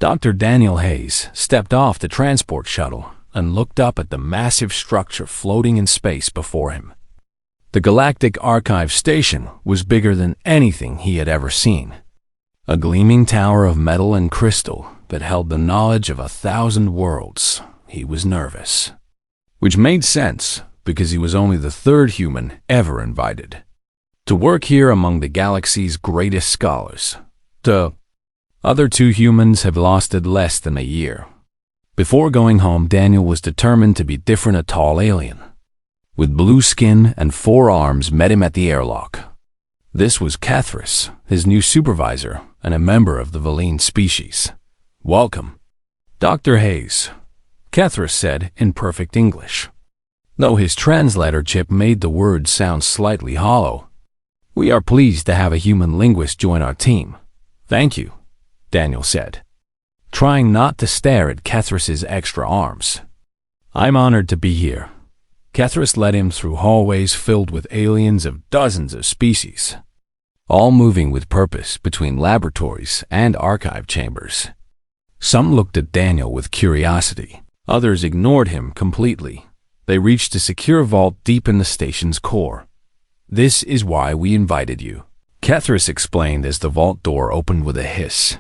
Dr. Daniel Hayes stepped off the transport shuttle and looked up at the massive structure floating in space before him. The Galactic Archive Station was bigger than anything he had ever seen. A gleaming tower of metal and crystal that held the knowledge of 1,000 worlds. He was nervous. Which made sense, because he was only the third human ever invited to work here among the galaxy's greatest scholars. The other two humans have lasted less than a year. Before going home, Daniel was determined to be different. A tall alien with blue skin and 4 arms met him at the airlock. This was Kethris, his new supervisor and a member of the Valine species. "Welcome, Dr. Hayes," Kethris said in perfect English, though his translator chip made the words sound slightly hollow. "We are pleased to have a human linguist join our team." "Thank you," Daniel said, trying not to stare at Kethris's extra arms. "I'm honored to be here." Kethris led him through hallways filled with aliens of dozens of species, all moving with purpose between laboratories and archive chambers. Some looked at Daniel with curiosity. Others ignored him completely. They reached a secure vault deep in the station's core. "This is why we invited you," Kethris explained as the vault door opened with a hiss.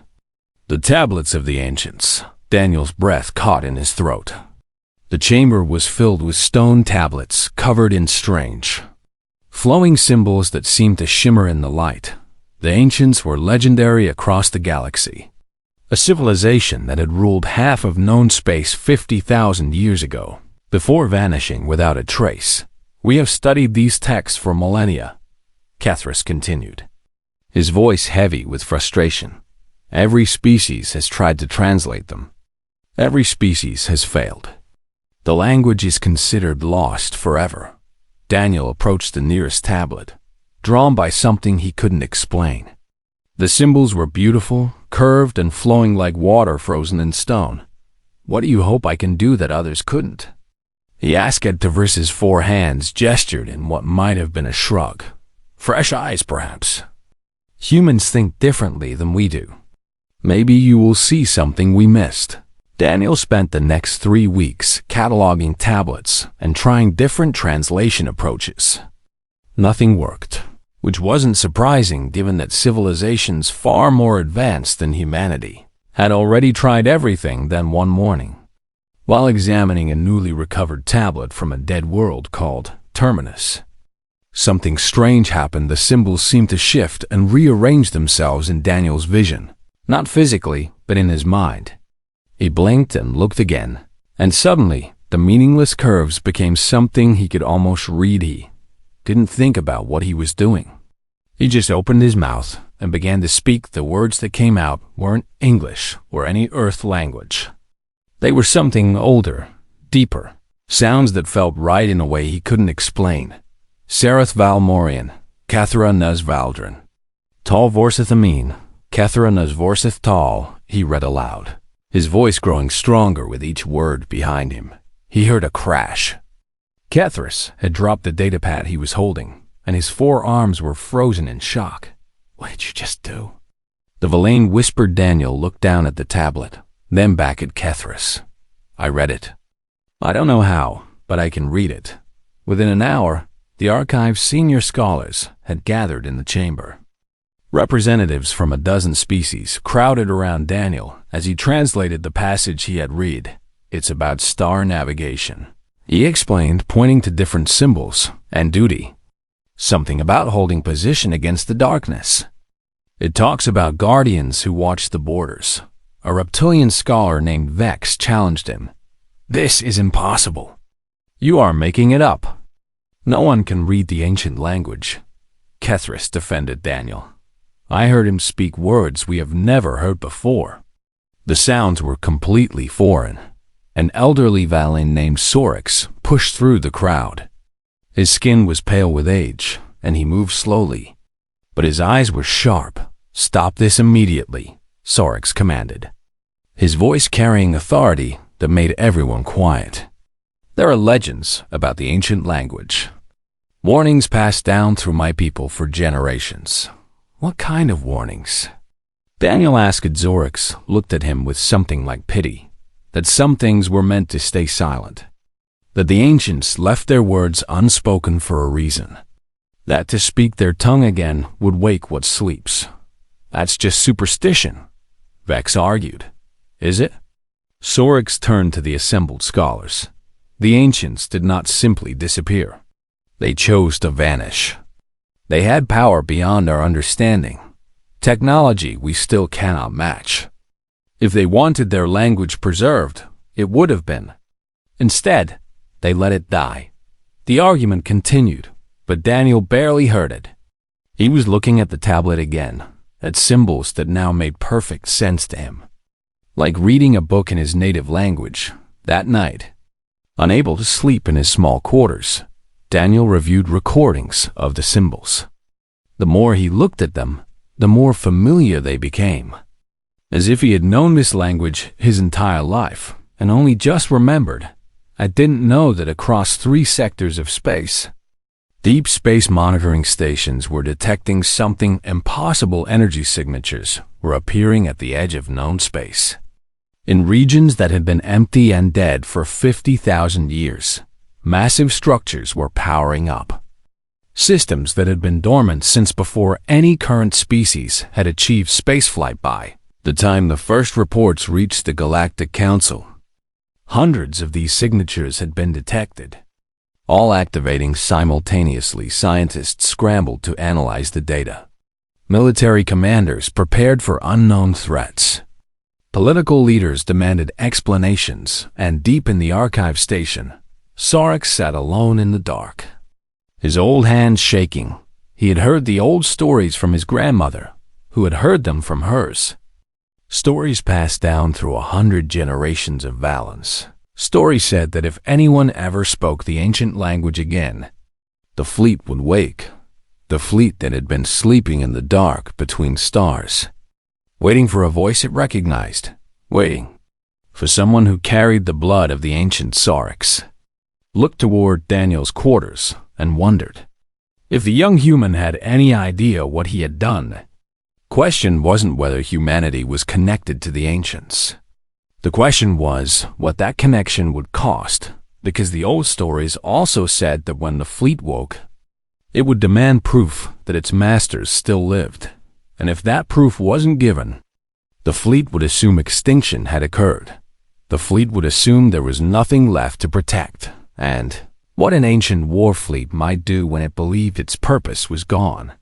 "The tablets of the ancients." Daniel's breath caught in his throat. The chamber was filled with stone tablets covered in strange, flowing symbols that seemed to shimmer in the light. The ancients were legendary across the galaxy, a civilization that had ruled half of known space 50,000 years ago, before vanishing without a trace. "We have studied these texts for millennia," Kethris continued, his voice heavy with frustration. "Every species has tried to translate them. Every species has failed. The language is considered lost forever." Daniel approached the nearest tablet, drawn by something he couldn't explain. The symbols were beautiful, curved, and flowing like water frozen in stone. "What do you hope I can do that others couldn't?" He asked. Kethris's 4 hands gestured in what might have been a shrug. "Fresh eyes, perhaps. Humans think differently than we do. Maybe you will see something we missed." Daniel spent the next 3 weeks cataloging tablets and trying different translation approaches. Nothing worked, which wasn't surprising given that civilizations far more advanced than humanity had already tried everything. Then one morning, while examining a newly recovered tablet from a dead world called Terminus, something strange happened. The symbols seemed to shift and rearrange themselves in Daniel's vision, not physically, but in his mind. He blinked and looked again, and suddenly the meaningless curves became something he could almost read. He didn't think about what he was doing. He just opened his mouth and began to speak. The words that came out weren't English or any Earth language. They were something older, deeper, sounds that felt right in a way he couldn't explain. "Sarath Valmorian, Kathra Nuz Valdrin. Tal Vorsith Amin, Kathra Nuz Vorsith Tal," he read aloud, his voice growing stronger with each word. Behind him, he heard a crash. Kethris had dropped the datapad he was holding, and his 4 arms were frozen in shock. "What did you just do?" the Valane whispered. Daniel looked down at the tablet, then back at Kethris. "I read it. I don't know how, but I can read it." Within an hour, the archive's senior scholars had gathered in the chamber. Representatives from a dozen species crowded around Daniel as he translated the passage he had read. "It's about star navigation," he explained, pointing to different symbols, "and duty. Something about holding position against the darkness. It talks about guardians who watch the borders." A reptilian scholar named Vex challenged him. "This is impossible. You are making it up. No one can read the ancient language," Kethris defended Daniel. "I heard him speak words we have never heard before." The sounds were completely foreign. An elderly Valin named Sorix pushed through the crowd. His skin was pale with age, and he moved slowly, but his eyes were sharp. "Stop this immediately," Sorix commanded, his voice carrying authority that made everyone quiet. "There are legends about the ancient language. Warnings passed down through my people for generations." "What kind of warnings?" Daniel asked. Zorix looked at him with something like pity, that some things were meant to stay silent, that the ancients left their words unspoken for a reason, that to speak their tongue again would wake what sleeps. That's just superstition, Vex argued. Is it? Zorix turned to the assembled scholars. The ancients did not simply disappear. They chose to vanish. They had power beyond our understanding, technology we still cannot match. If they wanted their language preserved, it would have been. Instead, they let it die. The argument continued, but Daniel barely heard it. He was looking at the tablet again, at symbols that now made perfect sense to him. Like reading a book in his native language, that night, unable to sleep in his small quarters, Daniel reviewed recordings of the symbols. The more he looked at them, the more familiar they became. As if he had known this language his entire life, and only just remembered. I didn't know that across 3 sectors of space, deep space monitoring stations were detecting something impossible. Energy signatures were appearing at the edge of known space. In regions that had been empty and dead for 50,000 years, massive structures were powering up. Systems that had been dormant since before any current species had achieved spaceflight by the time the first reports reached the Galactic Council. Hundreds of these signatures had been detected, all activating simultaneously. Scientists scrambled to analyze the data. Military commanders prepared for unknown threats. Political leaders demanded explanations, and deep in the archive station, Zorix sat alone in the dark, his old hands shaking. He had heard the old stories from his grandmother, who had heard them from hers. Stories passed down through 100 generations of Valens. Stories said that if anyone ever spoke the ancient language again, the fleet would wake, the fleet that had been sleeping in the dark between stars, waiting for a voice it recognized, waiting for someone who carried the blood of the ancient Zorix. Looked toward Daniel's quarters and wondered if the young human had any idea what he had done. Question wasn't whether humanity was connected to the ancients. The question was what that connection would cost, because the old stories also said that when the fleet woke, it would demand proof that its masters still lived, and if that proof wasn't given, the fleet would assume extinction had occurred. The fleet would assume there was nothing left to protect, and what an ancient war fleet might do when it believed its purpose was gone.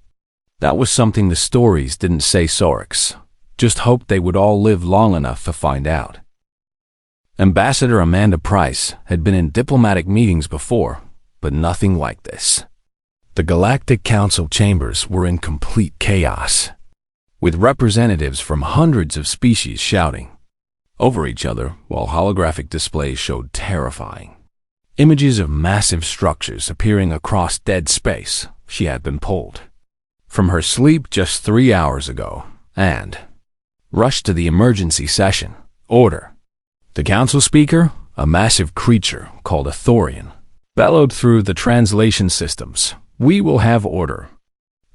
That was something the stories didn't say. Zorix just hoped they would all live long enough to find out. Ambassador Amanda Price had been in diplomatic meetings before, but nothing like this. The Galactic Council chambers were in complete chaos, with representatives from hundreds of species shouting over each other while holographic displays showed terrifying images of massive structures appearing across dead space. She had been pulled from her sleep just 3 hours ago and rushed to the emergency session. Order. The council speaker, a massive creature called a Thorian, bellowed through the translation systems. We will have order.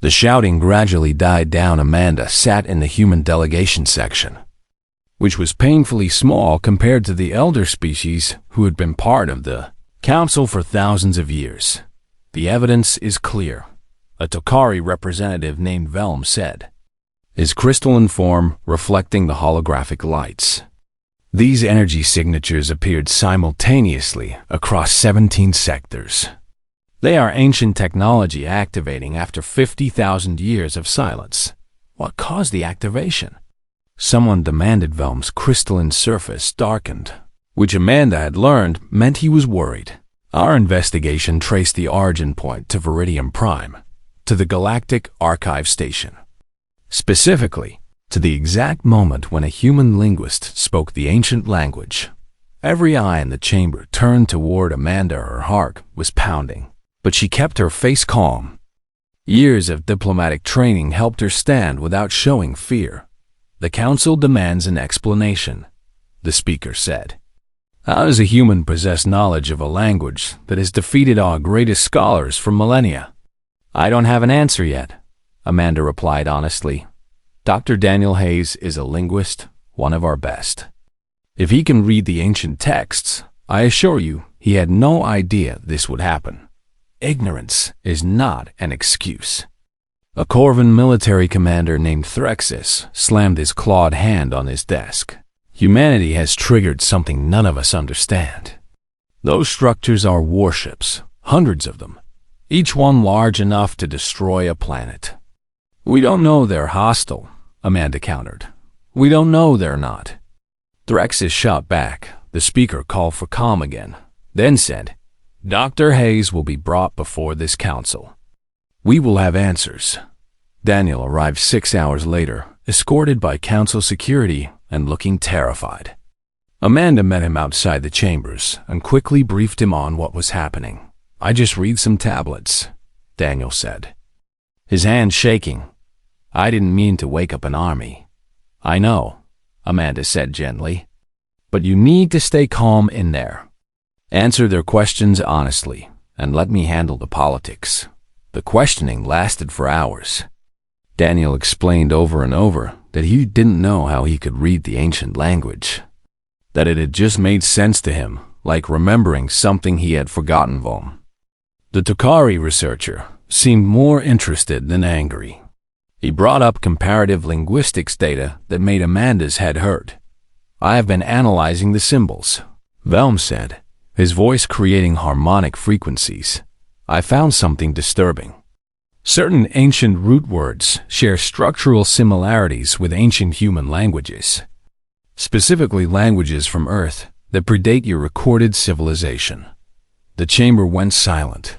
The shouting gradually died down. Amanda sat in the human delegation section, which was painfully small compared to the elder species who had been part of the council for thousands of years. The evidence is clear, a Tokari representative named Velm said, his crystalline form reflecting the holographic lights. These energy signatures appeared simultaneously across 17 sectors. They are ancient technology activating after 50,000 years of silence. What caused the activation? Someone demanded. Velm's crystalline surface darkened, which Amanda had learned meant he was worried. Our investigation traced the origin point to Viridium Prime, to the Galactic Archive Station. Specifically, to the exact moment when a human linguist spoke the ancient language. Every eye in the chamber turned toward Amanda. Her heart was pounding, but she kept her face calm. Years of diplomatic training helped her stand without showing fear. The council demands an explanation, the speaker said. How does a human possess knowledge of a language that has defeated our greatest scholars for millennia? I don't have an answer yet, Amanda replied honestly. Dr. Daniel Hayes is a linguist, one of our best. If he can read the ancient texts, I assure you he had no idea this would happen. Ignorance is not an excuse. A Corvan military commander named Threxus slammed his clawed hand on his desk. Humanity has triggered something none of us understand. Those structures are warships, hundreds of them, each one large enough to destroy a planet. We don't know they're hostile, Amanda countered. We don't know they're not. Threxus shot back. The speaker called for calm again, then said, Dr. Hayes will be brought before this council. We will have answers. Daniel arrived 6 hours later, escorted by council security and looking terrified. Amanda met him outside the chambers and quickly briefed him on what was happening. I just read some tablets, Daniel said, his hand shaking. I didn't mean to wake up an army. I know, Amanda said gently, but you need to stay calm in there. Answer their questions honestly and let me handle the politics. The questioning lasted for hours. Daniel explained over and over that he didn't know how he could read the ancient language, that it had just made sense to him, like remembering something he had forgotten from. The Tokari researcher seemed more interested than angry. He brought up comparative linguistics data that made Amanda's head hurt. I have been analyzing the symbols, Velm said, his voice creating harmonic frequencies. I found something disturbing. Certain ancient root words share structural similarities with ancient human languages, specifically languages from Earth that predate your recorded civilization. The chamber went silent.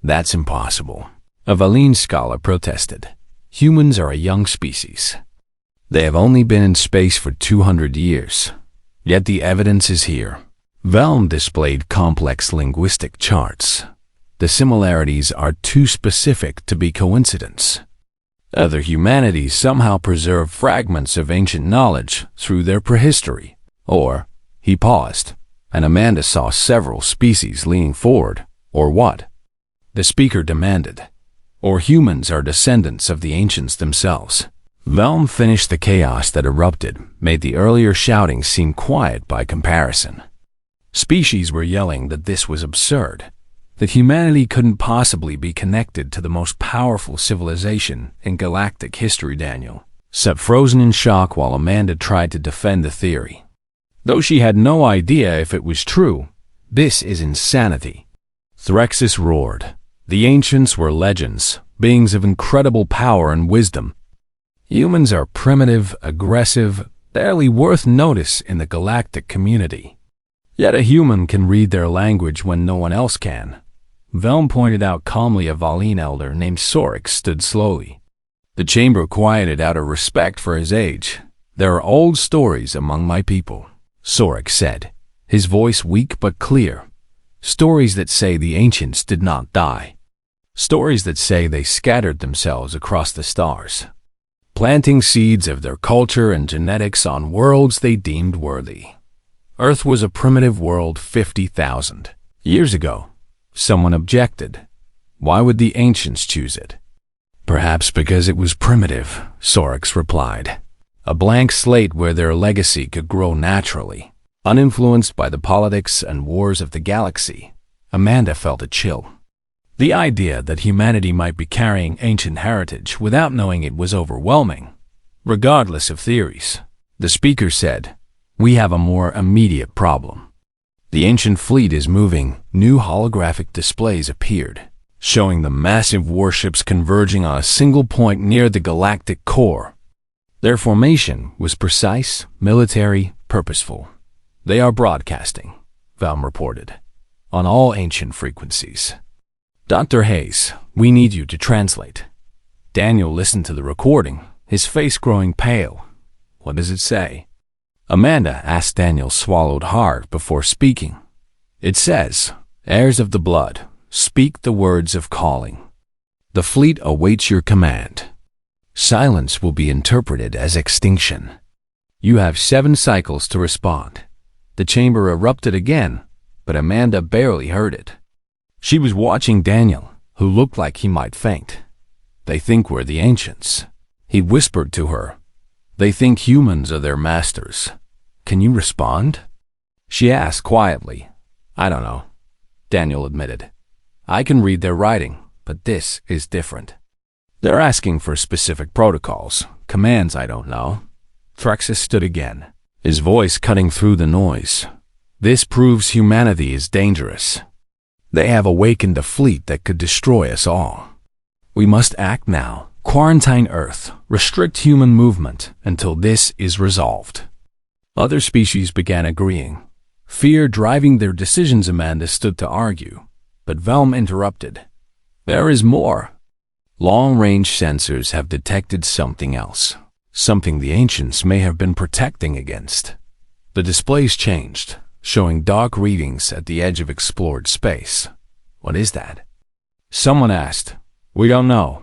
That's impossible. A Valine scholar protested. Humans are a young species. They have only been in space for 200 years, yet the evidence is here. Velm displayed complex linguistic charts. The similarities are too specific to be coincidence. Other humanities somehow preserve fragments of ancient knowledge through their prehistory. Or, he paused, and Amanda saw several species leaning forward. Or what? The speaker demanded. Or humans are descendants of the ancients themselves. Velm finished the chaos that erupted, made the earlier shouting seem quiet by comparison. Species were yelling that this was absurd, that humanity couldn't possibly be connected to the most powerful civilization in galactic history. Daniel sat frozen in shock while Amanda tried to defend the theory. Though she had no idea if it was true, this is insanity. Threxus roared. The ancients were legends, beings of incredible power and wisdom. Humans are primitive, aggressive, barely worth notice in the galactic community. Yet a human can read their language when no one else can. Velm pointed out calmly a Valine elder named Sorix stood slowly. The chamber quieted out of respect for his age. There are old stories among my people, Sorix said, his voice weak but clear. Stories that say the ancients did not die. Stories that say they scattered themselves across the stars, planting seeds of their culture and genetics on worlds they deemed worthy. Earth was a primitive world 50,000 years ago. Someone objected. Why would the ancients choose it? Perhaps because it was primitive, Sorix replied. A blank slate where their legacy could grow naturally, uninfluenced by the politics and wars of the galaxy. Amanda felt a chill. The idea that humanity might be carrying ancient heritage without knowing it was overwhelming, regardless of theories. The speaker said, "We have a more immediate problem. The ancient fleet is moving. New holographic displays appeared, showing the massive warships converging on a single point near the galactic core. Their formation was precise, military, purposeful. They are broadcasting," Velm reported, "on all ancient frequencies. Dr. Hayes, we need you to translate." Daniel listened to the recording, his face growing pale. "What does it say?" Amanda asked. Daniel swallowed hard before speaking. "It says, heirs of the blood, speak the words of calling. The fleet awaits your command. Silence will be interpreted as extinction. You have 7 cycles to respond." The chamber erupted again, but Amanda barely heard it. She was watching Daniel, who looked like he might faint. "They think we're the ancients," He whispered to her, "They think humans are their masters. Can you respond?" She asked quietly. "I don't know," Daniel admitted. "I can read their writing, but this is different. They're asking for specific protocols, commands I don't know." Trexus stood again, his voice cutting through the noise. "This proves humanity is dangerous. They have awakened a fleet that could destroy us all. We must act now. Quarantine Earth, restrict human movement until this is resolved." Other species began agreeing. Fear driving their decisions, Amanda stood to argue, but Velm interrupted. "There is more. Long-range sensors have detected something else, something the ancients may have been protecting against." The displays changed, showing dark readings at the edge of explored space. "What is that?" someone asked. "We don't know,"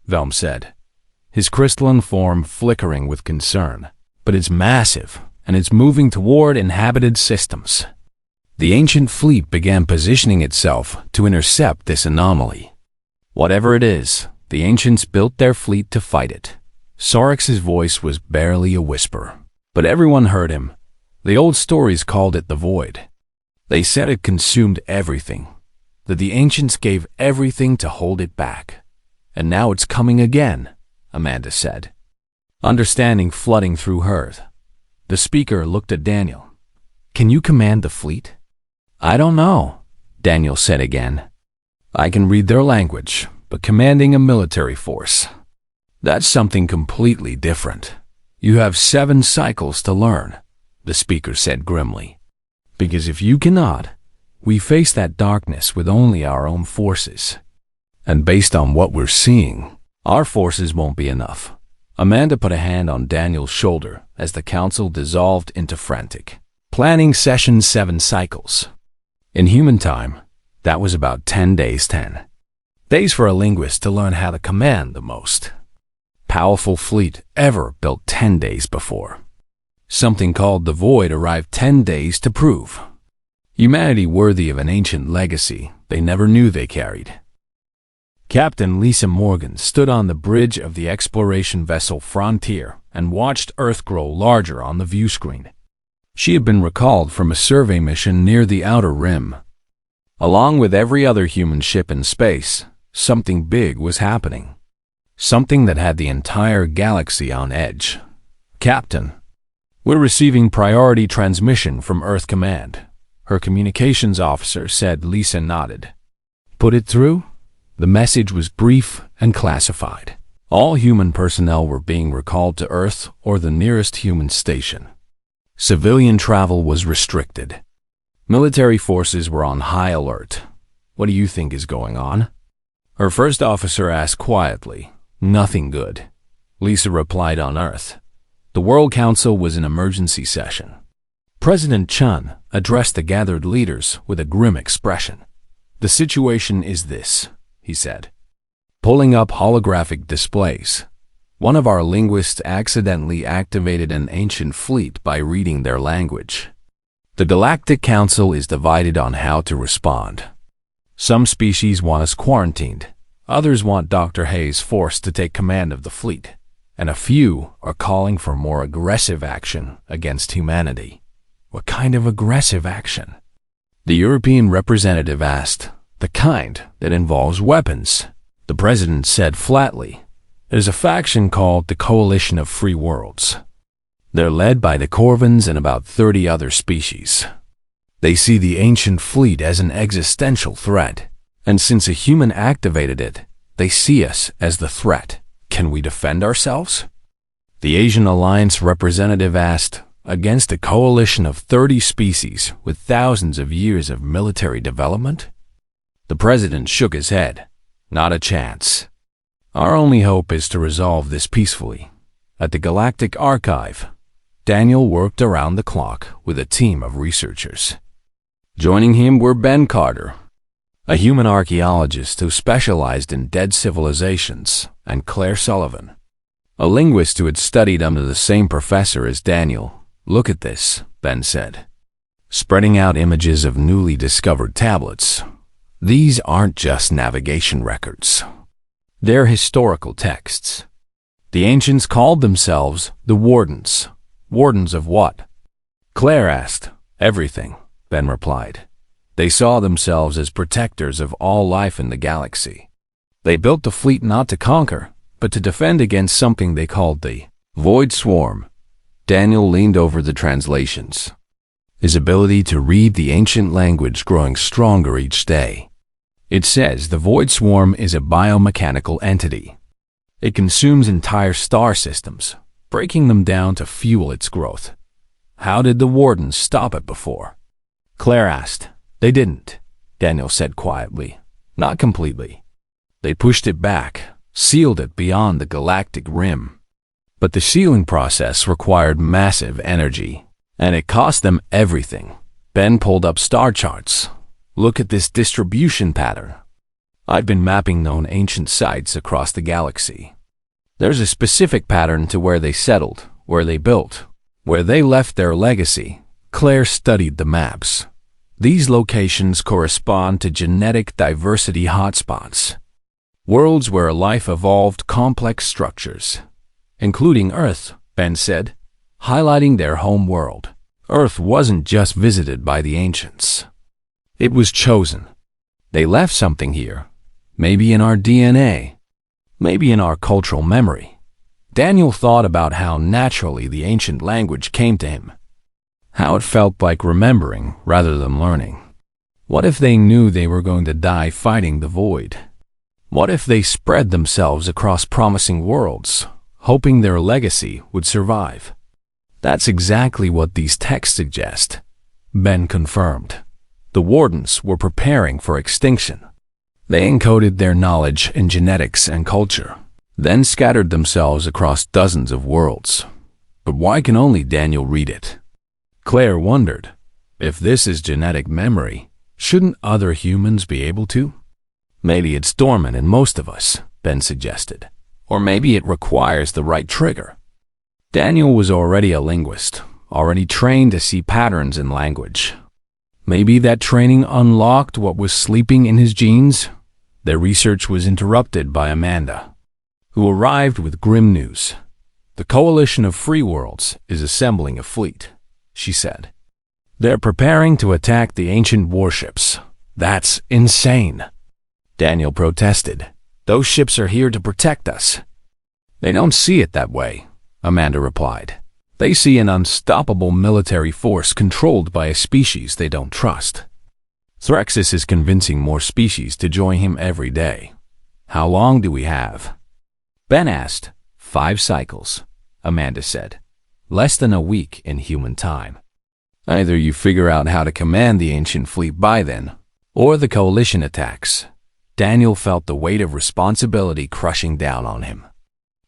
Velm said, his crystalline form flickering with concern. "But it's massive, and it's moving toward inhabited systems." The ancient fleet began positioning itself to intercept this anomaly. Whatever it is, the ancients built their fleet to fight it. Sorix's voice was barely a whisper, but everyone heard him. The old stories called it the Void. They said it consumed everything, that the ancients gave everything to hold it back. "And now it's coming again," Amanda said, understanding flooding through her. The speaker looked at Daniel. "Can you command the fleet?" "I don't know," Daniel said again. "I can read their language, but commanding a military force, that's something completely different. You have 7 cycles to learn," the speaker said grimly. "Because if you cannot, we face that darkness with only our own forces. And based on what we're seeing, our forces won't be enough." Amanda put a hand on Daniel's shoulder as the council dissolved into frantic. Planning session 7 cycles. In human time, that was about 10 days. 10 days for a linguist to learn how to command the most powerful fleet ever built 10 days before. Something called the Void arrived 10 days to prove humanity worthy of an ancient legacy they never knew they carried. Captain Lisa Morgan stood on the bridge of the exploration vessel Frontier and watched Earth grow larger on the view screen. She had been recalled from a survey mission near the Outer Rim. Along with every other human ship in space, something big was happening. Something that had the entire galaxy on edge. "Captain, we're receiving priority transmission from Earth Command," her communications officer said. Lisa nodded. "Put it through?" The message was brief and classified. All human personnel were being recalled to Earth or the nearest human station. Civilian travel was restricted. Military forces were on high alert. "What do you think is going on?" her first officer asked quietly. "Nothing good," Lisa replied. On Earth, the World Council was in emergency session. President Chun addressed the gathered leaders with a grim expression. "The situation is this," he said, pulling up holographic displays. "One of our linguists accidentally activated an ancient fleet by reading their language. The Galactic Council is divided on how to respond. Some species want us quarantined, others want Dr. Hayes forced to take command of the fleet, and a few are calling for more aggressive action against humanity." "What kind of aggressive action?" the European representative asked. "The kind that involves weapons," the president said flatly. "There's a faction called the Coalition of Free Worlds. They're led by the Corvins and about 30 other species. They see the ancient fleet as an existential threat, and since a human activated it, they see us as the threat. Can we defend ourselves?" The Asian Alliance representative asked. "Against a coalition of 30 species with thousands of years of military development?" The president shook his head. "Not a chance. Our only hope is to resolve this peacefully." At the Galactic Archive, Daniel worked around the clock with a team of researchers. Joining him were Ben Carter, a human archaeologist who specialized in dead civilizations, and Claire Sullivan, a linguist who had studied under the same professor as Daniel. "Look at this," Ben said, spreading out images of newly discovered tablets. "These aren't just navigation records. They're historical texts. The ancients called themselves the Wardens. Wardens of what? Claire asked. Everything, Ben replied. They saw themselves as protectors of all life in the galaxy. They built the fleet not to conquer, but to defend against something they called the Void Swarm. Daniel leaned over the translations, his ability to read the ancient language growing stronger each day. It says the Void Swarm is a biomechanical entity. It consumes entire star systems, breaking them down to fuel its growth. How did the Wardens stop it before? Claire asked. They didn't, Daniel said quietly. Not completely. They pushed it back, sealed it beyond the galactic rim. But the sealing process required massive energy, and it cost them everything. Ben pulled up star charts. Look at this distribution pattern. I've been mapping known ancient sites across the galaxy. There's a specific pattern to where they settled, where they built, where they left their legacy. Claire studied the maps. These locations correspond to genetic diversity hotspots, worlds where life evolved complex structures, including Earth, Ben said, highlighting their home world. Earth wasn't just visited by the ancients. It was chosen. They left something here, maybe in our DNA, maybe in our cultural memory. Daniel thought about how naturally the ancient language came to him, how it felt like remembering rather than learning. What if they knew they were going to die fighting the void? What if they spread themselves across promising worlds, hoping their legacy would survive? That's exactly what these texts suggest, Ben confirmed. The Wardens were preparing for extinction. They encoded their knowledge in genetics and culture, then scattered themselves across dozens of worlds. But why can only Daniel read it? Claire wondered, if this is genetic memory, shouldn't other humans be able to? Maybe it's dormant in most of us, Ben suggested. Or maybe it requires the right trigger. Daniel was already a linguist, already trained to see patterns in language. Maybe that training unlocked what was sleeping in his genes? Their research was interrupted by Amanda, who arrived with grim news. The Coalition of Free Worlds is assembling a fleet, she said. They're preparing to attack the ancient warships. That's insane. Daniel protested. Those ships are here to protect us. They don't see it that way, Amanda replied. They see an unstoppable military force controlled by a species they don't trust. Threxus is convincing more species to join him every day. How long do we have? Ben asked. 5 cycles, Amanda said. Less than a week in human time. Either you figure out how to command the ancient fleet by then, or the coalition attacks. Daniel felt the weight of responsibility crushing down on him.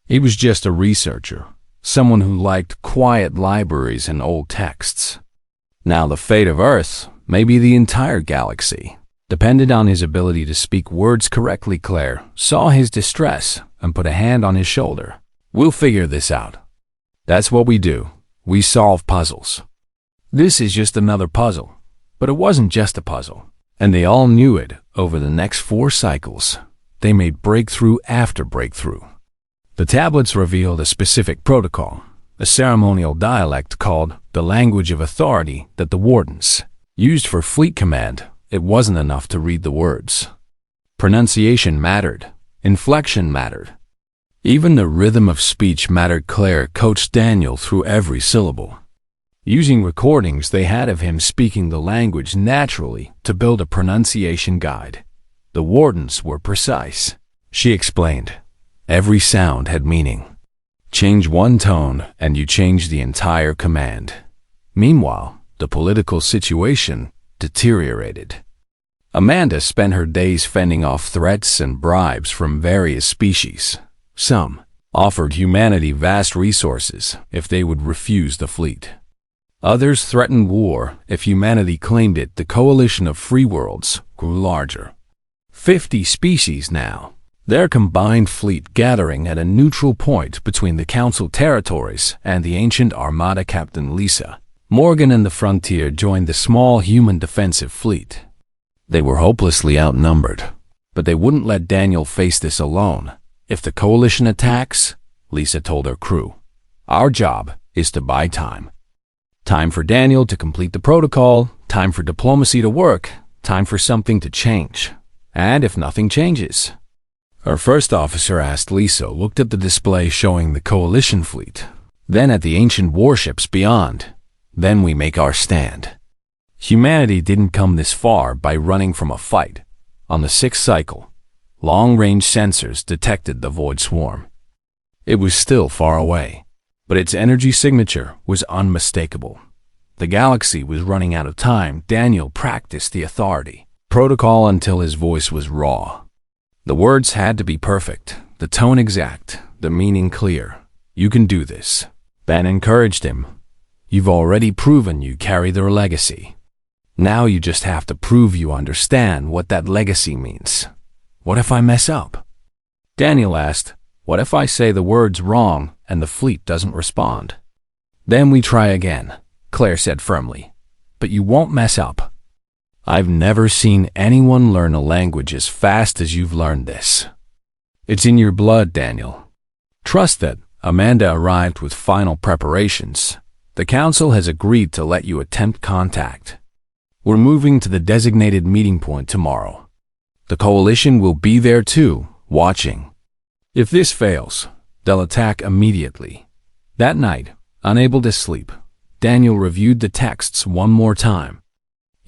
He was just a researcher, someone who liked quiet libraries and old texts. Now the fate of Earth, maybe the entire galaxy, depended on his ability to speak words correctly. Claire saw his distress and put a hand on his shoulder. We'll figure this out. That's what we do. We solve puzzles. This is just another puzzle. But it wasn't just a puzzle. And they all knew it. Over the next 4 cycles, they made breakthrough after breakthrough. The tablets revealed a specific protocol, a ceremonial dialect called the language of authority that the Wardens used for fleet command. It wasn't enough to read the words. Pronunciation mattered. Inflection mattered. Even the rhythm of speech mattered. Claire coached Daniel through every syllable, using recordings they had of him speaking the language naturally to build a pronunciation guide. The Wardens were precise, she explained. Every sound had meaning. Change one tone and you change the entire command. Meanwhile, the political situation deteriorated. Amanda spent her days fending off threats and bribes from various species. Some offered humanity vast resources if they would refuse the fleet. Others threatened war if humanity claimed it. The coalition of free worlds grew larger. 50 species now. Their combined fleet gathering at a neutral point between the Council territories and the ancient Armada. Captain Lisa Morgan and the Frontier joined the small human defensive fleet. They were hopelessly outnumbered, but they wouldn't let Daniel face this alone. If the coalition attacks, Lisa told her crew. Our job is to buy time. Time for Daniel to complete the protocol, time for diplomacy to work, time for something to change. And if nothing changes? Our first officer asked Lisa, looked at the display showing the coalition fleet, then at the ancient warships beyond. Then we make our stand. Humanity didn't come this far by running from a fight. On the sixth cycle, long-range sensors detected the void swarm. It was still far away, but its energy signature was unmistakable. The galaxy was running out of time. Daniel practiced the authority protocol until his voice was raw. The words had to be perfect, the tone exact, the meaning clear. You can do this. Ben encouraged him. You've already proven you carry their legacy. Now you just have to prove you understand what that legacy means. What if I mess up? Daniel asked, what if I say the words wrong and the fleet doesn't respond? Then we try again, Claire said firmly. But you won't mess up. I've never seen anyone learn a language as fast as you've learned this. It's in your blood, Daniel. Trust that. Amanda arrived with final preparations. The council has agreed to let you attempt contact. We're moving to the designated meeting point tomorrow. The coalition will be there too, watching. If this fails, they'll attack immediately. That night, unable to sleep, Daniel reviewed the texts one more time.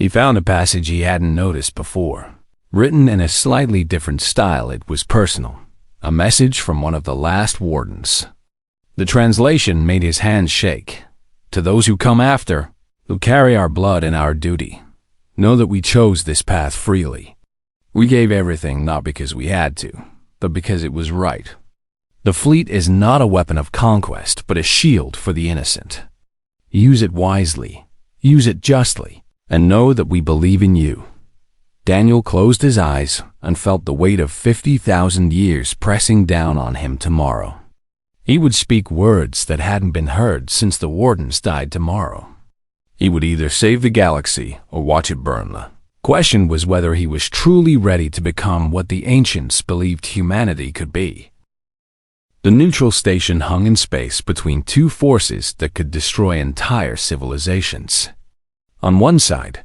He found a passage he hadn't noticed before. Written in a slightly different style, it was personal. A message from one of the last wardens. The translation made his hands shake. To those who come after, who carry our blood and our duty, know that we chose this path freely. We gave everything not because we had to, but because it was right. The fleet is not a weapon of conquest, but a shield for the innocent. Use it wisely, use it justly, and know that we believe in you. Daniel closed his eyes and felt the weight of 50,000 years pressing down on him tomorrow. He would speak words that hadn't been heard since the wardens died tomorrow. He would either save the galaxy or watch it burn. The question was whether he was truly ready to become what the ancients believed humanity could be. The neutral station hung in space between two forces that could destroy entire civilizations. On one side,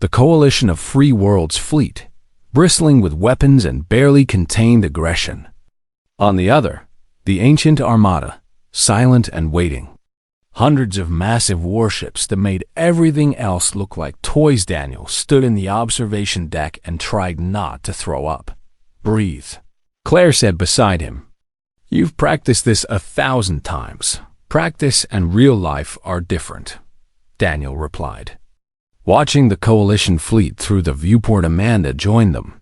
the coalition of free worlds fleet, bristling with weapons and barely contained aggression. On the other, the ancient Armada, silent and waiting. Hundreds of massive warships that made everything else look like toys. Daniel stood in the observation deck and tried not to throw up. Breathe. Claire said beside him. You've practiced this 1,000 times. Practice and real life are different, Daniel replied. Watching the coalition fleet through the viewport, Amanda joined them,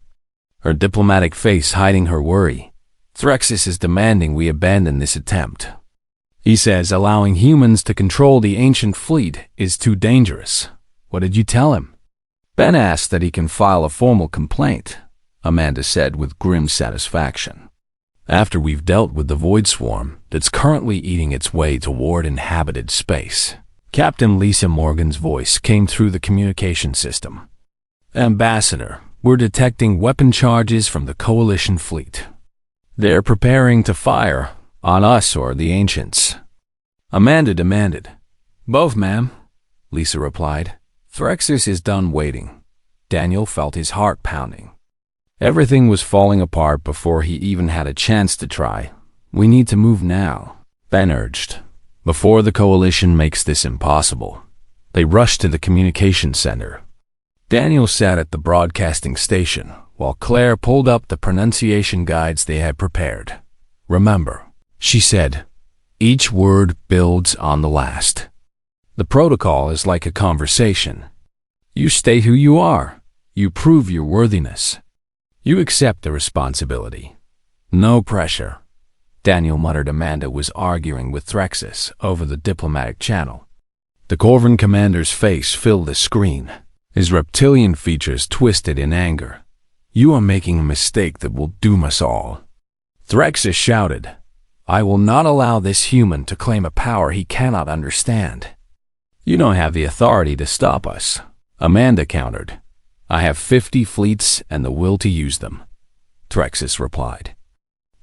her diplomatic face hiding her worry. Threxus is demanding we abandon this attempt. He says allowing humans to control the ancient fleet is too dangerous. What did you tell him? Ben asked that he can file a formal complaint, Amanda said with grim satisfaction. After we've dealt with the void swarm that's currently eating its way toward inhabited space. Captain Lisa Morgan's voice came through the communication system. Ambassador, we're detecting weapon charges from the coalition fleet. They're preparing to fire on us or the ancients. Amanda demanded. Both, ma'am, Lisa replied. Threxus is done waiting. Daniel felt his heart pounding. Everything was falling apart before he even had a chance to try. We need to move now, Ben urged. Before the coalition makes this impossible. They rushed to the communication center. Daniel sat at the broadcasting station while Claire pulled up the pronunciation guides they had prepared. Remember, she said, each word builds on the last. The protocol is like a conversation. You stay who you are. You prove your worthiness. You accept the responsibility. No pressure. Daniel muttered. Amanda was arguing with Threxus over the diplomatic channel. The Corvan commander's face filled the screen, his reptilian features twisted in anger. You are making a mistake that will doom us all. Threxus shouted, I will not allow this human to claim a power he cannot understand. You don't have the authority to stop us, Amanda countered. I have 50 fleets and the will to use them, Threxus replied.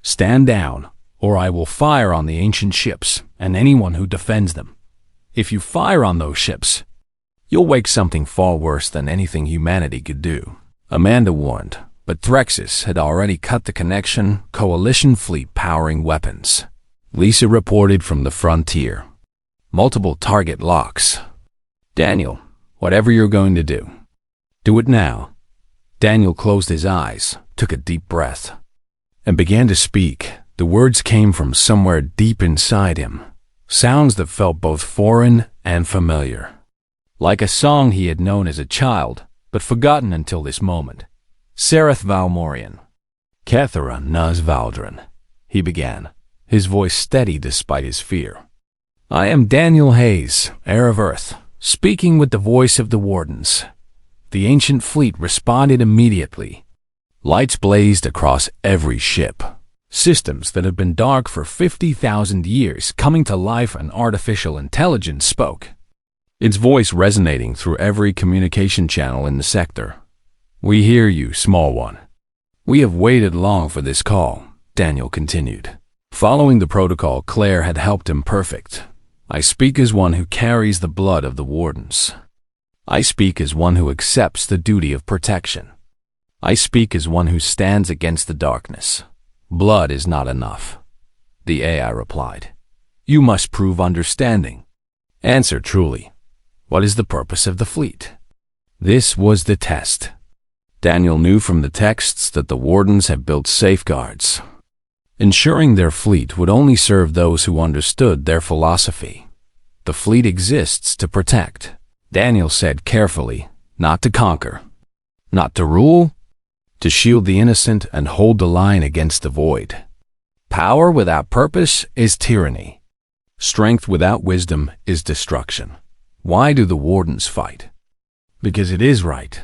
Stand down, or I will fire on the ancient ships and anyone who defends them. If you fire on those ships, you'll wake something far worse than anything humanity could do." Amanda warned, but Threxus had already cut the connection. Coalition fleet powering weapons. Lisa reported from the frontier. Multiple target locks. "Daniel, whatever you're going to do, do it now." Daniel closed his eyes, took a deep breath, and began to speak. The words came from somewhere deep inside him, sounds that felt both foreign and familiar, like a song he had known as a child, but forgotten until this moment. "Sereth Valmorian, Kethera Nuz Valdrin," he began, his voice steady despite his fear. "I am Daniel Hayes, heir of Earth, speaking with the voice of the Wardens." The ancient fleet responded immediately. Lights blazed across every ship. Systems that had been dark for 50,000 years coming to life, and artificial intelligence spoke, its voice resonating through every communication channel in the sector. "We hear you, small one. We have waited long for this call," Daniel continued. Following the protocol Claire had helped him perfect. "I speak as one who carries the blood of the Wardens. I speak as one who accepts the duty of protection. I speak as one who stands against the darkness. Blood is not enough." The AI replied. "You must prove understanding. Answer truly. What is the purpose of the fleet?" This was the test. Daniel knew from the texts that the Wardens had built safeguards, ensuring their fleet would only serve those who understood their philosophy. "The fleet exists to protect," Daniel said carefully, "not to conquer, not to rule, to shield the innocent and hold the line against the void. Power without purpose is tyranny. Strength without wisdom is destruction." "Why do the Wardens fight?" "Because it is right,"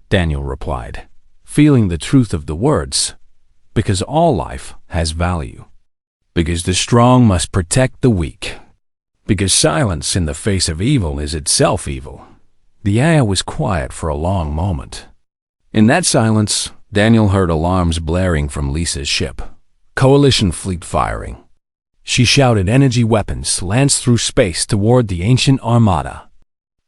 Daniel replied, feeling the truth of the words. "Because all life has value. Because the strong must protect the weak. Because silence in the face of evil is itself evil." The AI was quiet for a long moment. In that silence, Daniel heard alarms blaring from Lisa's ship. Coalition fleet firing. She shouted energy weapons lanced through space toward the ancient Armada.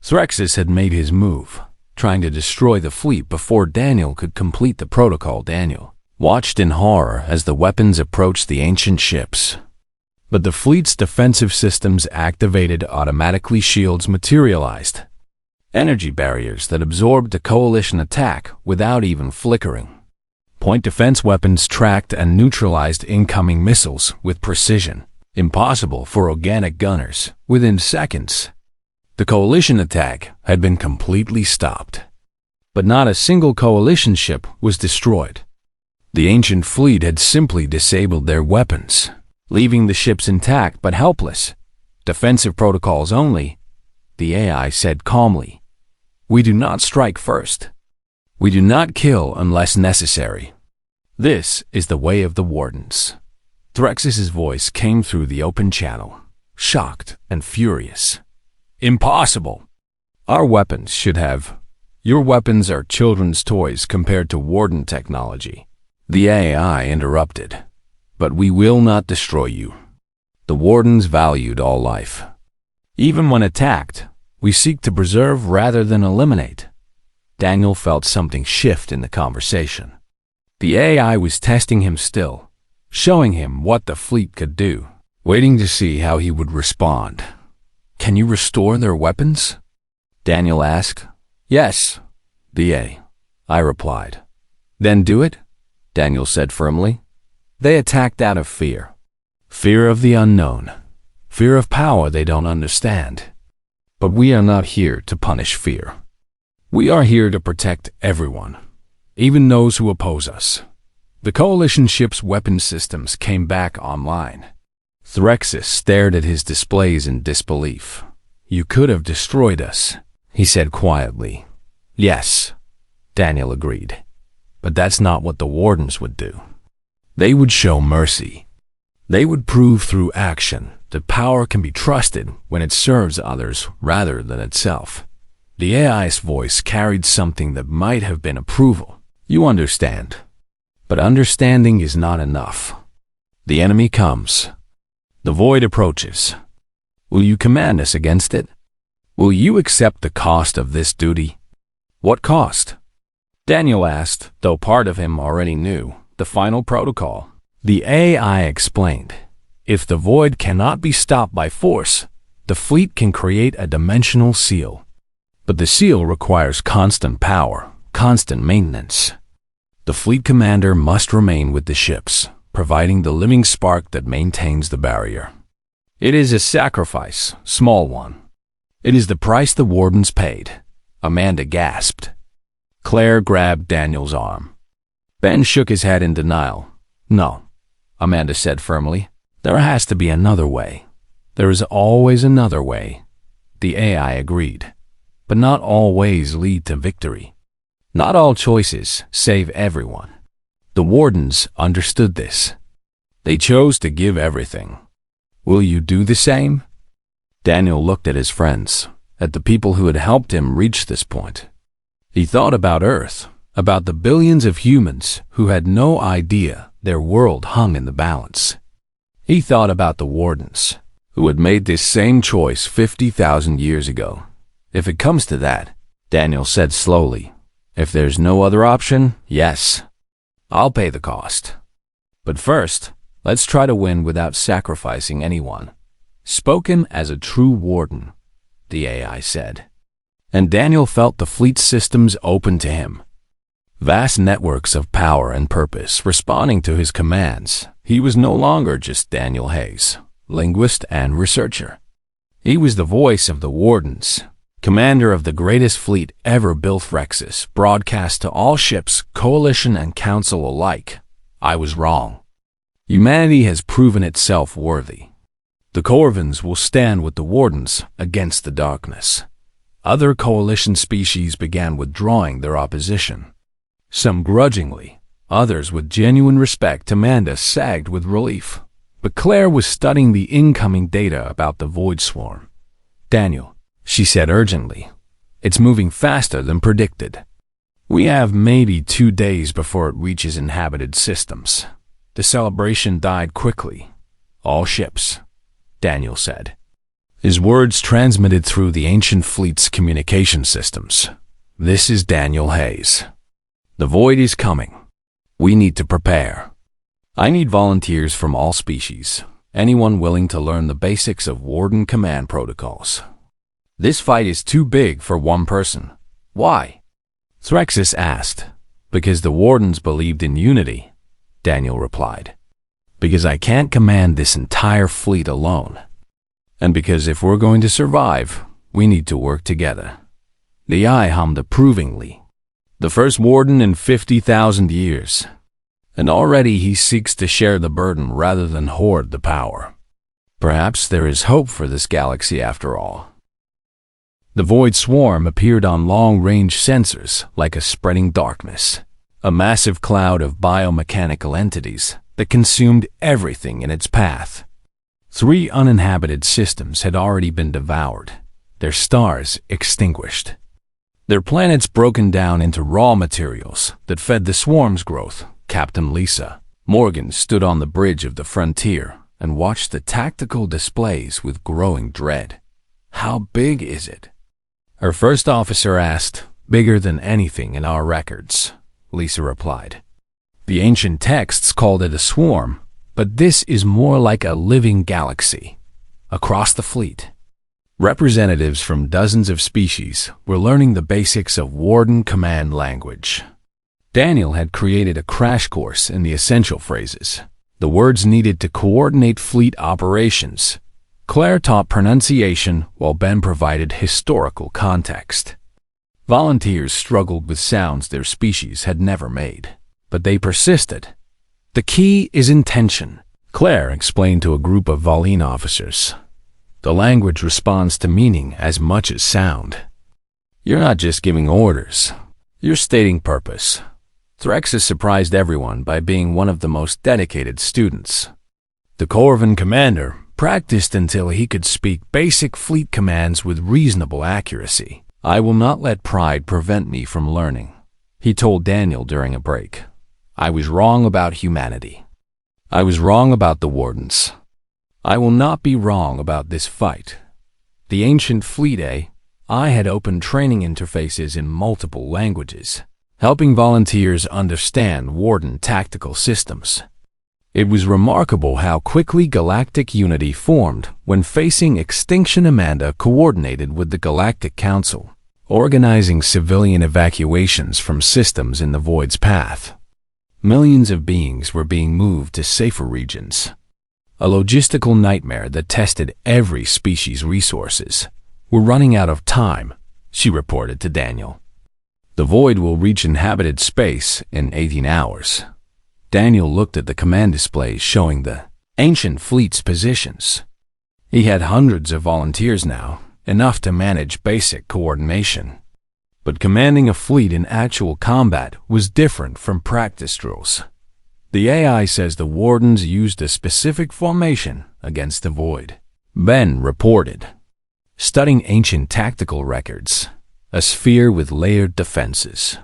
Threxus had made his move, trying to destroy the fleet before Daniel could complete the protocol. Daniel watched in horror as the weapons approached the ancient ships. But the fleet's defensive systems activated. Automatically shields materialized. Energy barriers that absorbed the coalition attack without even flickering. Point defense weapons tracked and neutralized incoming missiles with precision, impossible for organic gunners, within seconds. The coalition attack had been completely stopped. But not a single coalition ship was destroyed. The ancient fleet had simply disabled their weapons, leaving the ships intact but helpless. "Defensive protocols only," the AI said calmly. "We do not strike first. We do not kill unless necessary. This is the way of the Wardens." Threxus's voice came through the open channel, shocked and furious. "Impossible. Our weapons should have. Your weapons are children's toys compared to Warden technology." The AI interrupted. "But we will not destroy you. The Wardens valued all life. Even when attacked, we seek to preserve rather than eliminate." Daniel felt something shift in the conversation. The AI was testing him still, showing him what the fleet could do, waiting to see how he would respond. "Can you restore their weapons?" Daniel asked. "Yes, the AI replied. "Then do it," Daniel said firmly. They attacked out of fear. Fear of the unknown. Fear of power they don't understand. But we are not here to punish fear. We are here to protect everyone, even those who oppose us. The coalition ship's weapon systems came back online. Threxus stared at his displays in disbelief. "You could have destroyed us," he said quietly. "Yes," Daniel agreed. "But that's not what the Wardens would do. They would show mercy. They would prove through action that power can be trusted when it serves others rather than itself." The AI's voice carried something that might have been approval. "You understand. But understanding is not enough. The enemy comes. The void approaches. Will you command us against it? Will you accept the cost of this duty? What cost? Daniel asked, though part of him already knew the final protocol. The AI explained, if the void cannot be stopped by force, the fleet can create a dimensional seal. But the seal requires constant power, constant maintenance. The fleet commander must remain with the ships, providing the living spark that maintains the barrier. It is a sacrifice, small one. It is the price the wardens paid. Amanda gasped. Claire grabbed Daniel's arm. Ben shook his head in denial. No, Amanda said firmly. There has to be another way. There is always another way. The AI agreed. But not all ways lead to victory. Not all choices save everyone. The wardens understood this. They chose to give everything. Will you do the same? Daniel looked at his friends, at the people who had helped him reach this point. He thought about Earth, about the billions of humans who had no idea their world hung in the balance. He thought about the wardens, who had made this same choice 50,000 years ago. If it comes to that, Daniel said slowly, if there's no other option, yes, I'll pay the cost. But first, let's try to win without sacrificing anyone. Spoken as a true warden, the AI said. And Daniel felt the fleet systems open to him. Vast networks of power and purpose responding to his commands. He was no longer just Daniel Hayes, linguist and researcher. He was the voice of the wardens, commander of the greatest fleet ever built. Rexus broadcast to all ships, coalition and council alike. I was wrong. Humanity has proven itself worthy. The Corvins will stand with the wardens against the darkness. Other coalition species began withdrawing their opposition. Some grudgingly, others with genuine respect. Amanda sagged with relief. But Claire was studying the incoming data about the void swarm. Daniel, she said urgently, it's moving faster than predicted. We have maybe 2 days before it reaches inhabited systems. The celebration died quickly. All ships, Daniel said. His words transmitted through the ancient fleet's communication systems. This is Daniel Hayes. The void is coming. We need to prepare. I need volunteers from all species, anyone willing to learn the basics of warden command protocols. This fight is too big for one person. Why? Threxus asked. Because the wardens believed in unity, Daniel replied. Because I can't command this entire fleet alone. And because if we're going to survive, we need to work together. The eye hummed approvingly. The first warden in 50,000 years. And already he seeks to share the burden rather than hoard the power. Perhaps there is hope for this galaxy after all. The void swarm appeared on long-range sensors like a spreading darkness, a massive cloud of biomechanical entities that consumed everything in its path. 3 uninhabited systems had already been devoured, their stars extinguished. Their planets broken down into raw materials that fed the swarm's growth. Captain Lisa Morgan stood on the bridge of the frontier and watched the tactical displays with growing dread. How big is it? Her first officer asked. Bigger than anything in our records, Lisa replied. The ancient texts called it a swarm, but this is more like a living galaxy. Across the fleet, representatives from dozens of species were learning the basics of warden command language. Daniel had created a crash course in the essential phrases, the words needed to coordinate fleet operations. Claire taught pronunciation while Ben provided historical context. Volunteers struggled with sounds their species had never made, but they persisted. The key is intention, Claire explained to a group of Valine officers. The language responds to meaning as much as sound. You're not just giving orders, you're stating purpose. Threxus surprised everyone by being one of the most dedicated students. The Corvin commander practiced until he could speak basic fleet commands with reasonable accuracy. I will not let pride prevent me from learning, he told Daniel during a break. I was wrong about humanity. I was wrong about the Wardens. I will not be wrong about this fight. The ancient fleet I had opened training interfaces in multiple languages, helping volunteers understand Warden tactical systems. It was remarkable how quickly galactic unity formed when facing extinction. Amanda coordinated with the Galactic Council, organizing civilian evacuations from systems in the Void's path. Millions of beings were being moved to safer regions. A logistical nightmare that tested every species' resources. We're running out of time, she reported to Daniel. The Void will reach inhabited space in 18 hours. Daniel looked at the command displays showing the ancient fleet's positions. He had hundreds of volunteers now, enough to manage basic coordination. But commanding a fleet in actual combat was different from practice drills. The AI says the Wardens used a specific formation against the Void. Ben reported. Studying ancient tactical records, a sphere with layered defenses.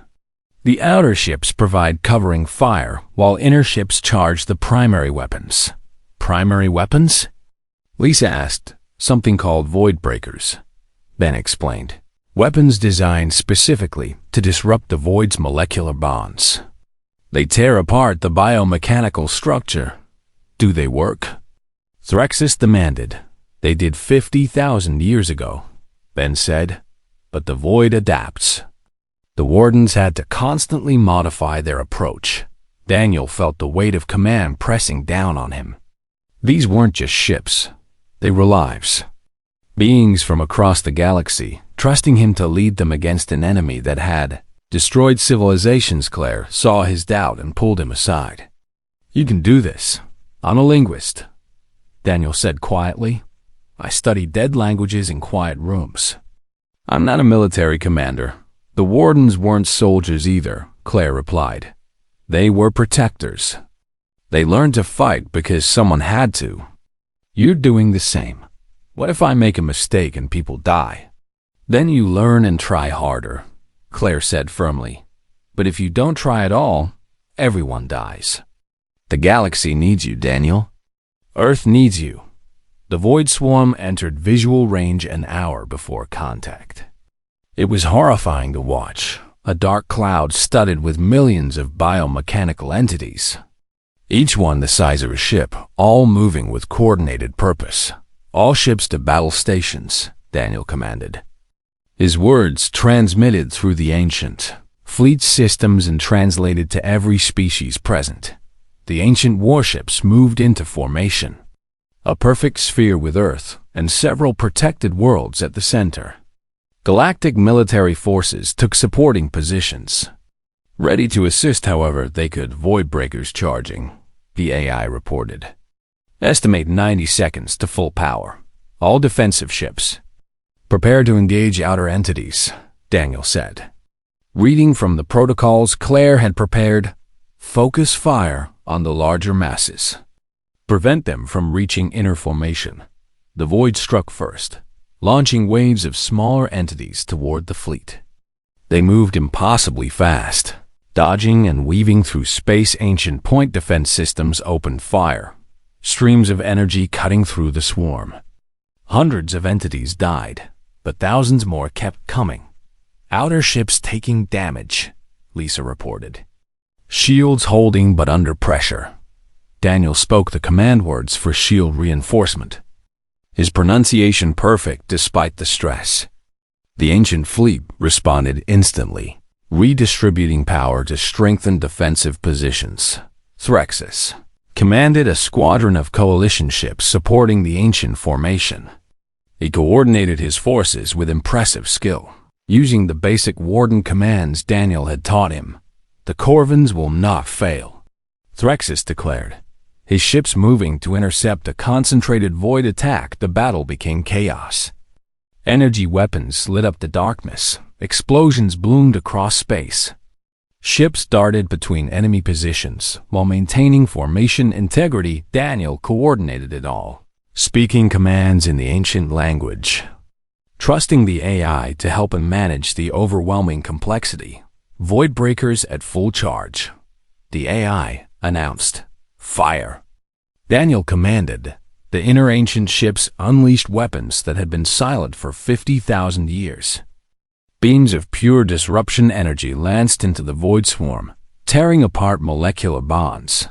The outer ships provide covering fire, while inner ships charge the primary weapons. Primary weapons? Lisa asked. Something called void breakers. Ben explained. Weapons designed specifically to disrupt the Void's molecular bonds. They tear apart the biomechanical structure. Do they work? Threxus demanded. They did 50,000 years ago, Ben said, but the Void adapts. The Wardens had to constantly modify their approach. Daniel felt the weight of command pressing down on him. These weren't just ships. They were lives. Beings from across the galaxy, trusting him to lead them against an enemy that had destroyed civilizations. Claire saw his doubt and pulled him aside. You can do this. I'm a linguist, Daniel said quietly. I study dead languages in quiet rooms. I'm not a military commander. The Wardens weren't soldiers either, Claire replied. They were protectors. They learned to fight because someone had to. You're doing the same. What if I make a mistake and people die? Then you learn and try harder, Claire said firmly. But if you don't try at all, everyone dies. The galaxy needs you, Daniel. Earth needs you. The Void Swarm entered visual range an hour before contact. It was horrifying to watch, a dark cloud studded with millions of biomechanical entities. Each one the size of a ship, all moving with coordinated purpose. All ships to battle stations, Daniel commanded. His words transmitted through the ancient fleet systems and translated to every species present. The ancient warships moved into formation. A perfect sphere with Earth and several protected worlds at the center. Galactic military forces took supporting positions. Ready to assist, however, they could void breakers charging, the AI reported. Estimate 90 seconds to full power. All defensive ships. Prepare to engage outer entities, Daniel said. Reading from the protocols Claire had prepared, focus fire on the larger masses. Prevent them from reaching inner formation. The Void struck first, launching waves of smaller entities toward the fleet. They moved impossibly fast. Dodging and weaving through space, ancient point defense systems opened fire, streams of energy cutting through the swarm. Hundreds of entities died, but thousands more kept coming. Outer ships taking damage, Lisa reported. Shields holding but under pressure. Daniel spoke the command words for shield reinforcement. His pronunciation perfect despite the stress. The ancient fleet responded instantly, redistributing power to strengthen defensive positions. Threxus commanded a squadron of coalition ships supporting the ancient formation. He coordinated his forces with impressive skill, using the basic Warden commands Daniel had taught him. The Corvins will not fail, Threxus declared. His ships moving to intercept a concentrated void attack, the battle became chaos. Energy weapons lit up the darkness. Explosions bloomed across space. Ships darted between enemy positions while maintaining formation integrity. Daniel coordinated it all, speaking commands in the ancient language, trusting the AI to help him manage the overwhelming complexity. Void breakers at full charge. The AI announced, "Fire." Daniel commanded. The inner ancient ships unleashed weapons that had been silent for 50,000 years. Beams of pure disruption energy lanced into the void swarm, tearing apart molecular bonds,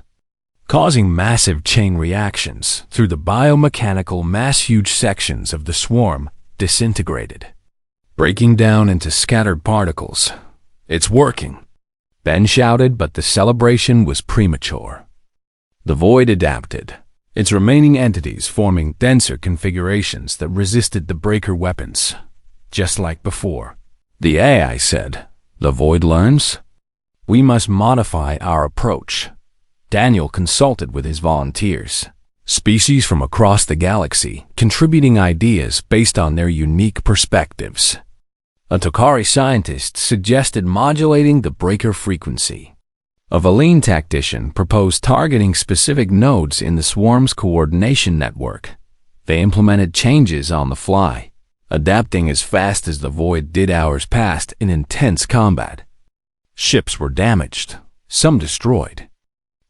causing massive chain reactions through the biomechanical mass. Huge sections of the swarm disintegrated, breaking down into scattered particles. "It's working," Ben shouted, but the celebration was premature. The void adapted, its remaining entities forming denser configurations that resisted the breaker weapons, just like before. The AI said, "The void learns? We must modify our approach." Daniel consulted with his volunteers, species from across the galaxy, contributing ideas based on their unique perspectives. A Tokari scientist suggested modulating the breaker frequency. A Valine tactician proposed targeting specific nodes in the swarm's coordination network. They implemented changes on the fly, adapting as fast as the void did. Hours passed in intense combat. Ships were damaged, some destroyed.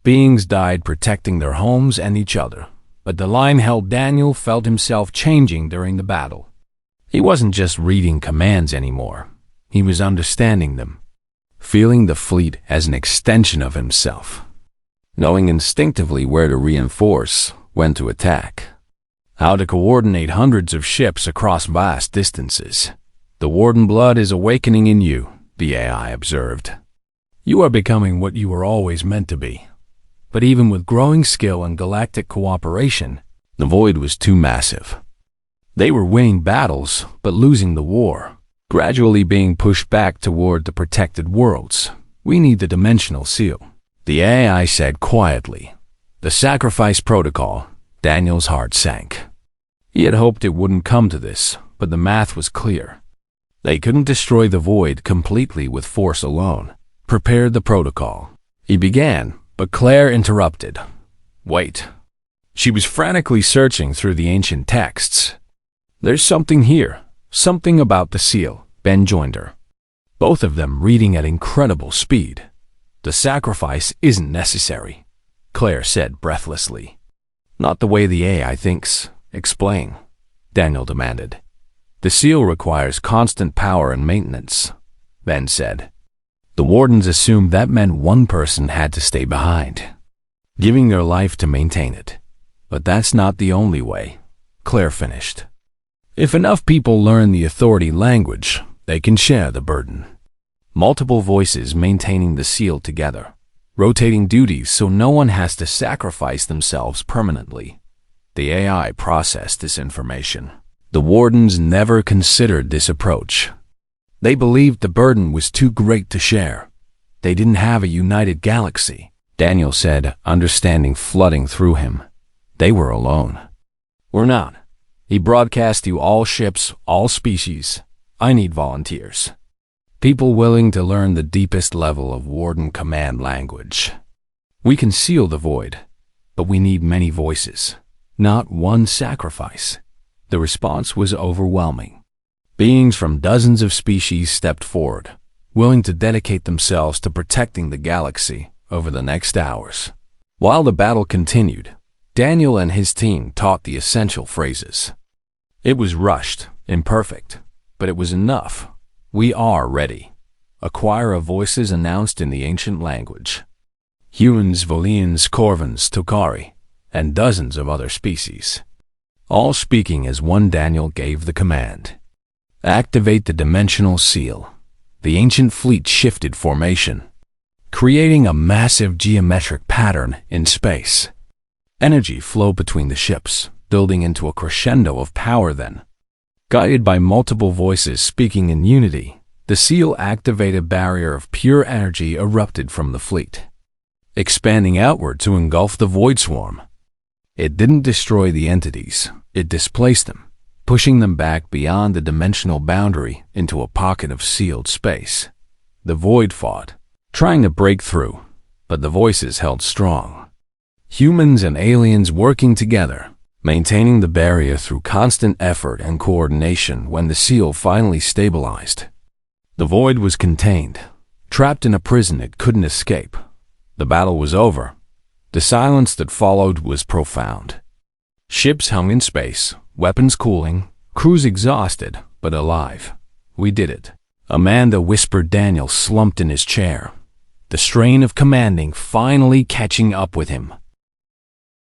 Beings died protecting their homes and each other, but the line held. Daniel felt himself changing during the battle. He wasn't just reading commands anymore. He was understanding them, feeling the fleet as an extension of himself, knowing instinctively where to reinforce, when to attack, how to coordinate hundreds of ships across vast distances. "The Warden blood is awakening in you," the AI observed. "You are becoming what you were always meant to be." But even with growing skill and galactic cooperation, the void was too massive. They were winning battles, but losing the war, gradually being pushed back toward the protected worlds. "We need the dimensional seal," the AI said quietly. "The sacrifice protocol." Daniel's heart sank. He had hoped it wouldn't come to this, but the math was clear. They couldn't destroy the void completely with force alone. "Prepare the protocol," he began, but Claire interrupted. "Wait." She was frantically searching through the ancient texts. "There's something here, something about the seal." Ben joined her, both of them reading at incredible speed. "The sacrifice isn't necessary," Claire said breathlessly. "Not the way the AI thinks." "Explain," Daniel demanded. "The seal requires constant power and maintenance," Ben said. "The Wardens assumed that meant one person had to stay behind, giving their life to maintain it. But that's not the only way," Claire finished. "If enough people learn the authority language, they can share the burden. Multiple voices maintaining the seal together, rotating duties so no one has to sacrifice themselves permanently." The AI processed this information. The Wardens never considered this approach. They believed the burden was too great to share. They didn't have a united galaxy, Daniel said, understanding flooding through him. They were alone. "We're not. He broadcast to all ships, all species. I need volunteers. People willing to learn the deepest level of Warden command language. We can seal the void, but we need many voices, not one sacrifice." The response was overwhelming. Beings from dozens of species stepped forward, willing to dedicate themselves to protecting the galaxy over the next hours. While the battle continued, Daniel and his team taught the essential phrases. It was rushed, imperfect, but it was enough. "We are ready," a choir of voices announced in the ancient language. Humans, Volians, Corvans, Tokari, and dozens of other species, all speaking as one. Daniel gave the command. "Activate the dimensional seal." The ancient fleet shifted formation, creating a massive geometric pattern in space. Energy flowed between the ships, building into a crescendo of power. Then, guided by multiple voices speaking in unity, the seal-activated barrier of pure energy erupted from the fleet, expanding outward to engulf the void swarm. It didn't destroy the entities, it displaced them, pushing them back beyond the dimensional boundary into a pocket of sealed space. The void fought, trying to break through, but the voices held strong. Humans and aliens working together, maintaining the barrier through constant effort and coordination. When the seal finally stabilized, the void was contained, trapped in a prison it couldn't escape. The battle was over, The silence that followed was profound. Ships hung in space, weapons cooling, crews exhausted, but alive. We did it. Amanda whispered. Daniel slumped in his chair, the strain of commanding finally catching up with him.